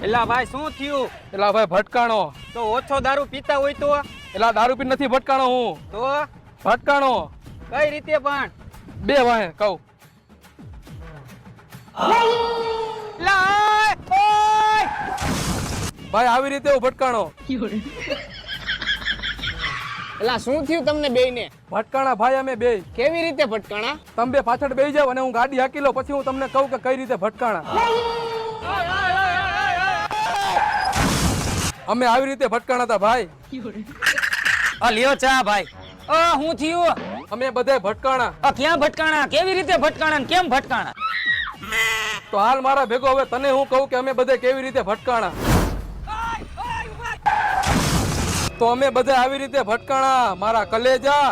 એલા ભાઈ શું થયું? એલા ભાઈ ભટકાણો. તો ઓછો દારૂ પીતા હોય તો? એલા દારૂ પી નથી ભટકાણો હું. તો ભટકાણો કઈ રીતે પણ? બે વાહે કહું. ભાઈ આવી રીતે હું ભટકાણો. એલા શું થયું તમને બેયને? ભટકાણા ભાઈ અમે બે. કેવી રીતે ભટકાણા? તમે બે પાછળ બેસી જાવ અને હું ગાડી હાકી લઉં, પછી હું તમને કહું કે કઈ રીતે ભટકાણા. અમે આવી રીતે ભટકાણા હતા ભાઈ. આ લ્યો ચા ભાઈ. શું થયું? અમે બધાય ભટકાણા. ક્યાં ભટકાણા? કેવી રીતે ભટકાણા? કેમ ભટકાણા? તો હાલ મારા ભેગો હવે તને હું કહું કે અમે બધા કેવી રીતે ભટકાણા. તો અમે બધા આવી રીતે ભટકાણા મારા કલેજા.